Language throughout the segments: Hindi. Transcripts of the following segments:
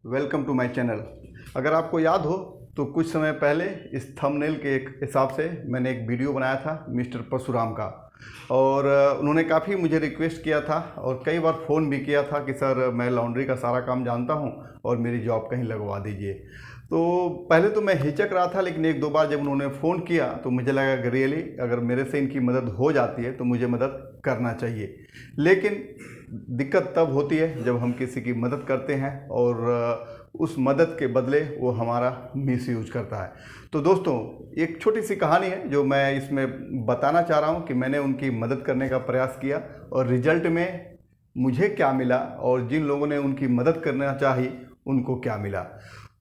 Welcome to my channel. अगर आपको याद हो तो कुछ समय पहले इस थंबनेल के एक हिसाब से मैंने एक वीडियो बनाया था मिस्टर परशुराम का, और उन्होंने काफ़ी मुझे रिक्वेस्ट किया था और कई बार फ़ोन भी किया था कि सर मैं लॉन्ड्री का सारा काम जानता हूं और मेरी जॉब कहीं लगवा दीजिए। तो पहले तो मैं हिचक रहा था, लेकिन एक दो बार जब उन्होंने फ़ोन किया तो मुझे लगा कि रियली अगर मेरे से इनकी मदद हो जाती है तो मुझे मदद करना चाहिए। लेकिन दिक्कत तब होती है जब हम किसी की मदद करते हैं और उस मदद के बदले वो हमारा मिसयूज करता है। तो दोस्तों, एक छोटी सी कहानी है जो मैं इसमें बताना चाह रहा हूँ कि मैंने उनकी मदद करने का प्रयास किया और रिजल्ट में मुझे क्या मिला और जिन लोगों ने उनकी मदद करना चाही उनको क्या मिला।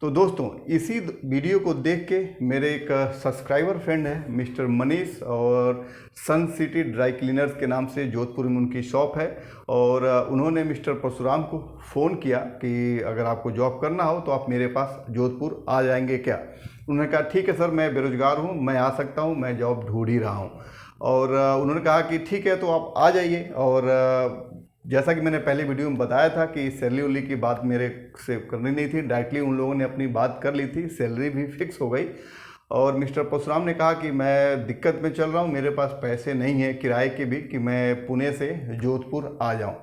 तो दोस्तों, इसी वीडियो को देख के मेरे एक सब्सक्राइबर फ्रेंड है मिस्टर मनीष, और सन सिटी ड्राई क्लीनर्स के नाम से जोधपुर में उनकी शॉप है, और उन्होंने मिस्टर परशुराम को फ़ोन किया कि अगर आपको जॉब करना हो तो आप मेरे पास जोधपुर आ जाएंगे क्या। उन्होंने कहा ठीक है सर, मैं बेरोज़गार हूँ, मैं आ सकता हूँ, मैं जॉब ढूंढ ही रहा हूँ। और उन्होंने कहा कि ठीक है तो आप आ जाइए। और जैसा कि मैंने पहले वीडियो में बताया था कि सैलरी उली की बात मेरे से करनी नहीं थी, डायरेक्टली उन लोगों ने अपनी बात कर ली थी, सैलरी भी फिक्स हो गई। और मिस्टर परशुराम ने कहा कि मैं दिक्कत में चल रहा हूँ, मेरे पास पैसे नहीं है किराए के भी कि मैं पुणे से जोधपुर आ जाऊँ।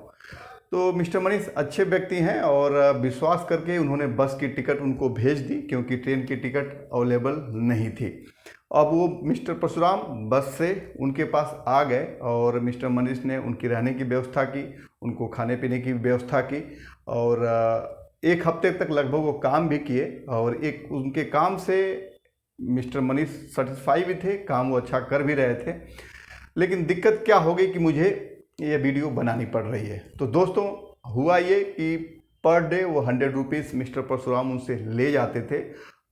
तो मिस्टर मनीष अच्छे व्यक्ति हैं और विश्वास करके उन्होंने बस की टिकट उनको भेज दी, क्योंकि ट्रेन की टिकट अवेलेबल नहीं थी। अब वो मिस्टर परशुराम बस से उनके पास आ गए और मिस्टर मनीष ने उनकी रहने की व्यवस्था की, उनको खाने पीने की व्यवस्था की, और एक हफ्ते तक लगभग वो काम भी किए। और एक उनके काम से मिस्टर मनीष सेटिस्फाई भी थे, काम वो अच्छा कर भी रहे थे। लेकिन दिक्कत क्या हो गई कि मुझे ये वीडियो बनानी पड़ रही है। तो दोस्तों, हुआ ये कि पर डे वो 100 रुपीज़ मिस्टर परशुराम उनसे ले जाते थे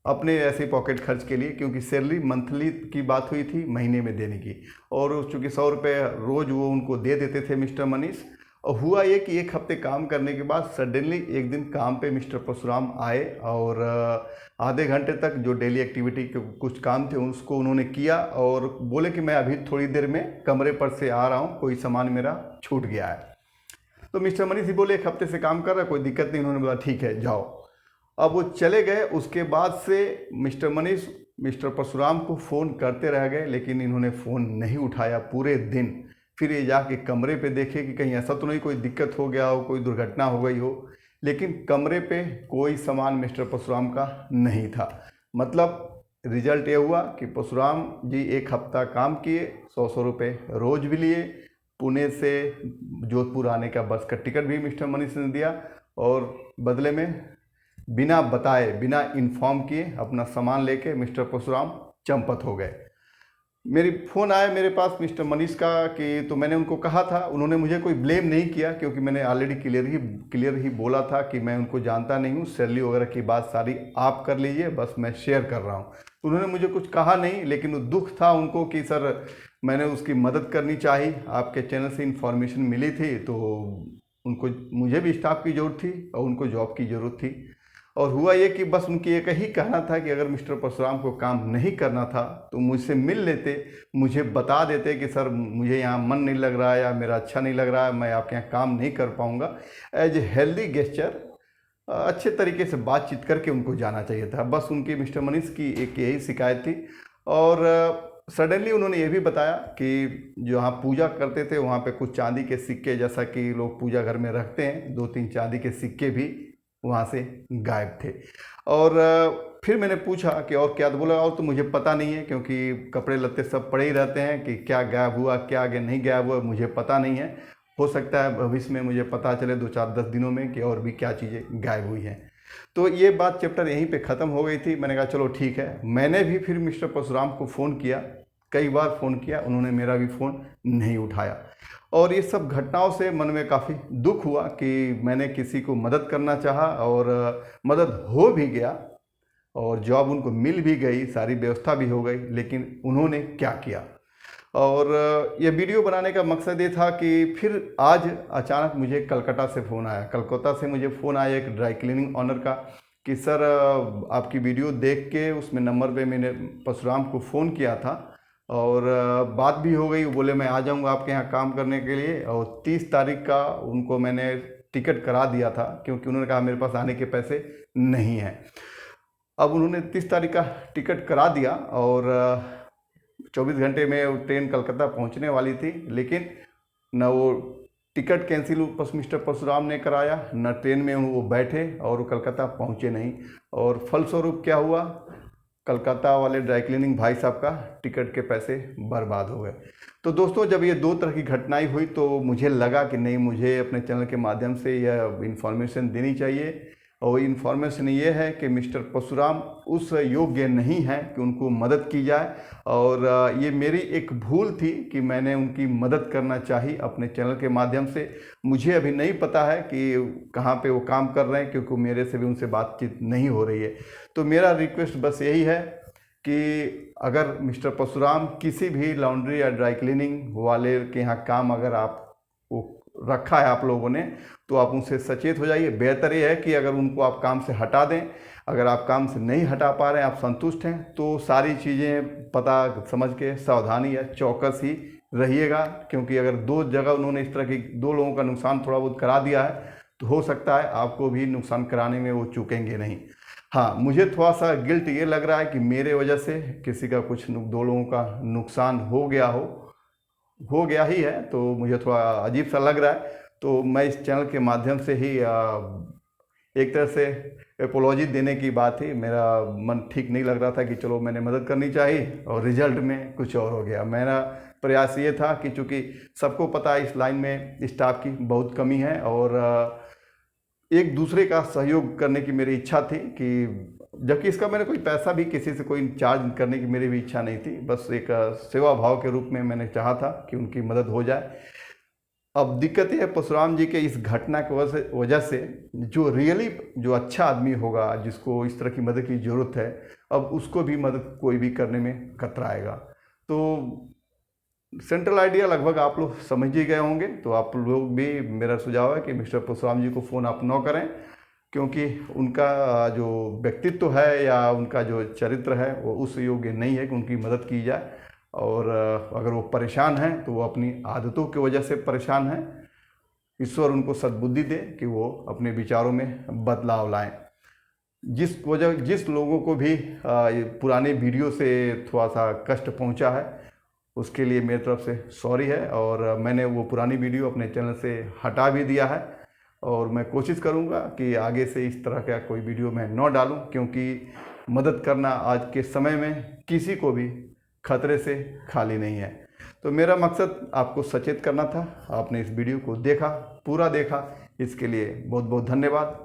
अपने ऐसे पॉकेट खर्च के लिए, क्योंकि सैलरी मंथली की बात हुई थी, महीने में देने की। और चूँकि 100 रुपये रोज़ वो उनको दे देते थे मिस्टर मनीष। और हुआ ये कि एक हफ्ते काम करने के बाद सडनली एक दिन काम पे मिस्टर परशुराम आए, और आधे घंटे तक जो डेली एक्टिविटी के कुछ काम थे उसको उन्होंने किया, और बोले कि मैं अभी थोड़ी देर में कमरे पर से आ रहा हूँ, कोई सामान मेरा छूट गया है। तो मिस्टर मनीष ही बोले एक हफ्ते से काम कर रहा है, कोई दिक्कत नहीं। उन्होंने बोला ठीक है जाओ। अब वो चले गए। उसके बाद से मिस्टर मनीष मिस्टर परशुराम को फ़ोन करते रह गए, लेकिन इन्होंने फ़ोन नहीं उठाया पूरे दिन। फिर ये जाके कमरे पे देखे कि कहीं ऐसा तो नहीं कोई दिक्कत हो गया हो, कोई दुर्घटना हो गई हो, लेकिन कमरे पे कोई सामान मिस्टर परशुराम का नहीं था। मतलब रिजल्ट ये हुआ कि परशुराम जी एक हफ्ता काम किए, 100 रुपये रोज़ भी लिए, पुणे से जोधपुर आने का बस का टिकट भी मिस्टर मनीष ने दिया, और बदले में बिना बताए बिना इन्फॉर्म किए अपना सामान लेके मिस्टर परशुराम चंपत हो गए। मेरी फ़ोन आया मेरे पास मिस्टर मनीष का कि, तो मैंने उनको कहा था, उन्होंने मुझे कोई ब्लेम नहीं किया, क्योंकि मैंने ऑलरेडी क्लियर ही बोला था कि मैं उनको जानता नहीं हूँ, सैलरी वगैरह की बात सारी आप कर लीजिए, बस मैं शेयर कर रहा हूँ। तो उन्होंने मुझे कुछ कहा नहीं, लेकिन दुख था उनको कि सर मैंने उसकी मदद करनी चाहिए, आपके चैनल से इन्फॉर्मेशन मिली थी, तो उनको मुझे भी स्टाफ की ज़रूरत थी और उनको जॉब की ज़रूरत थी। और हुआ ये कि बस उनकी एक ही कहना था कि अगर मिस्टर परशुराम को काम नहीं करना था तो मुझसे मिल लेते, मुझे बता देते कि सर मुझे यहाँ मन नहीं लग रहा है या मेरा अच्छा नहीं लग रहा है, मैं आपके यहाँ काम नहीं कर पाऊँगा। एज ए हेल्दी गेस्चर अच्छे तरीके से बातचीत करके उनको जाना चाहिए था। बस उनकी मिस्टर मनीष की एक यही शिकायत थी। और सडनली उन्होंने ये भी बताया कि जो यहाँ पूजा करते थे वहाँ पे कुछ चांदी के सिक्के, जैसा कि लोग पूजा घर में रखते हैं, 2-3 चांदी के सिक्के भी वहाँ से गायब थे। और फिर मैंने पूछा कि और क्या, तो बोला और तो मुझे पता नहीं है, क्योंकि कपड़े लत्ते सब पड़े ही रहते हैं, कि क्या गायब हुआ क्या आगे नहीं गायब हुआ मुझे पता नहीं है। हो सकता है भविष्य में मुझे पता चले 2-4-10 दिनों में कि और भी क्या चीज़ें गायब हुई हैं। तो ये बात चैप्टर यहीं पे ख़त्म हो गई थी। मैंने कहा चलो ठीक है। मैंने भी फिर मिस्टर परशुराम को फ़ोन किया, कई बार फ़ोन किया, उन्होंने मेरा भी फ़ोन नहीं उठाया। और ये सब घटनाओं से मन में काफ़ी दुख हुआ कि मैंने किसी को मदद करना चाहा और मदद हो भी गया, और जॉब उनको मिल भी गई, सारी व्यवस्था भी हो गई, लेकिन उन्होंने क्या किया। और ये वीडियो बनाने का मकसद ये था कि फिर आज अचानक मुझे कलकत्ता से फ़ोन आया, कलकत्ता से मुझे फ़ोन आया एक ड्राई क्लीनिंग ऑनर का कि सर आपकी वीडियो देख के उसमें नंबर पे मैंने परशुराम को फ़ोन किया था और बात भी हो गई। बोले मैं आ जाऊंगा आपके यहाँ काम करने के लिए, और 30 तारीख का उनको मैंने टिकट करा दिया था, क्योंकि उन्होंने कहा मेरे पास आने के पैसे नहीं हैं। अब उन्होंने 30 तारीख का टिकट करा दिया और 24 घंटे में वो ट्रेन कलकत्ता पहुंचने वाली थी, लेकिन न वो टिकट कैंसिल मिस्टर परशुराम ने कराया, न ट्रेन में वो बैठे और वो कलकत्ता पहुंचे नहीं। और फलस्वरूप क्या हुआ, कलकत्ता वाले ड्राई क्लीनिंग भाई साहब का टिकट के पैसे बर्बाद हो गए। तो दोस्तों, जब ये दो तरह की घटनाएं हुई तो मुझे लगा कि नहीं, मुझे अपने चैनल के माध्यम से यह इन्फॉर्मेशन देनी चाहिए। और इन्फॉर्मेशन ये है कि मिस्टर परशुराम उस योग्य नहीं है कि उनको मदद की जाए, और ये मेरी एक भूल थी कि मैंने उनकी मदद करना चाहिए अपने चैनल के माध्यम से। मुझे अभी नहीं पता है कि कहाँ पे वो काम कर रहे हैं, क्योंकि मेरे से भी उनसे बातचीत नहीं हो रही है। तो मेरा रिक्वेस्ट बस यही है कि अगर मिस्टर परशुराम किसी भी लॉन्ड्री या ड्राई क्लीनिंग वाले के यहाँ काम अगर आप रखा है आप लोगों ने, तो आप उनसे सचेत हो जाइए। बेहतर ये है कि अगर उनको आप काम से हटा दें। अगर आप काम से नहीं हटा पा रहे हैं, आप संतुष्ट हैं, तो सारी चीज़ें पता समझ के सावधानी या चौकस ही रहिएगा। क्योंकि अगर दो जगह उन्होंने इस तरह की दो लोगों का नुकसान थोड़ा बहुत करा दिया है, तो हो सकता है आपको भी नुकसान कराने में वो चूकेंगे नहीं। हाँ, मुझे थोड़ा सा गिल्ट ये लग रहा है कि मेरे वजह से किसी का कुछ दो लोगों का नुकसान हो गया ही है, तो मुझे थोड़ा अजीब सा लग रहा है। तो मैं इस चैनल के माध्यम से ही एक तरह से एपोलॉजी देने की बात थी। मेरा मन ठीक नहीं लग रहा था कि चलो मैंने मदद करनी चाहिए और रिजल्ट में कुछ और हो गया। मेरा प्रयास ये था कि चूँकि सबको पता है इस लाइन में स्टाफ की बहुत कमी है, और एक दूसरे का सहयोग करने की मेरी इच्छा थी, कि जबकि इसका मैंने कोई पैसा भी किसी से कोई चार्ज करने की मेरी भी इच्छा नहीं थी। बस एक सेवा भाव के रूप में मैंने चाहा था कि उनकी मदद हो जाए। अब दिक्कत ये है परशुराम जी के इस घटना की वजह से जो अच्छा आदमी होगा, जिसको इस तरह की मदद की ज़रूरत है, अब उसको भी मदद कोई भी करने में कतराएगा। तो सेंट्रल आइडिया लगभग आप लोग समझ ही गए होंगे। तो आप लोग भी, मेरा सुझाव है कि मिस्टर परशुराम जी को फ़ोन आप न करें, क्योंकि उनका जो व्यक्तित्व है या उनका जो चरित्र है वो उस योग्य नहीं है कि उनकी मदद की जाए। और अगर वो परेशान हैं तो वो अपनी आदतों की वजह से परेशान हैं। ईश्वर उनको सद्बुद्धि दे कि वो अपने विचारों में बदलाव लाएं। जिस लोगों को भी पुराने वीडियो से थोड़ा सा कष्ट पहुंचा है, उसके लिए मेरी तरफ से सॉरी है। और मैंने वो पुरानी वीडियो अपने चैनल से हटा भी दिया है, और मैं कोशिश करूंगा कि आगे से इस तरह का कोई वीडियो मैं न डालूं, क्योंकि मदद करना आज के समय में किसी को भी खतरे से खाली नहीं है। तो मेरा मकसद आपको सचेत करना था। आपने इस वीडियो को पूरा देखा, इसके लिए बहुत बहुत धन्यवाद।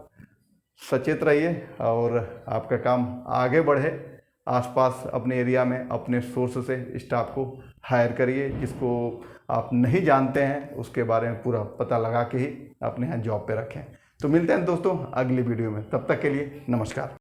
सचेत रहिए और आपका काम आगे बढ़े। आसपास अपने एरिया में अपने सोर्स से स्टाफ को हायर करिए। जिसको आप नहीं जानते हैं उसके बारे में पूरा पता लगा के ही अपने यहाँ जॉब पे रखें। तो मिलते हैं दोस्तों अगली वीडियो में, तब तक के लिए नमस्कार।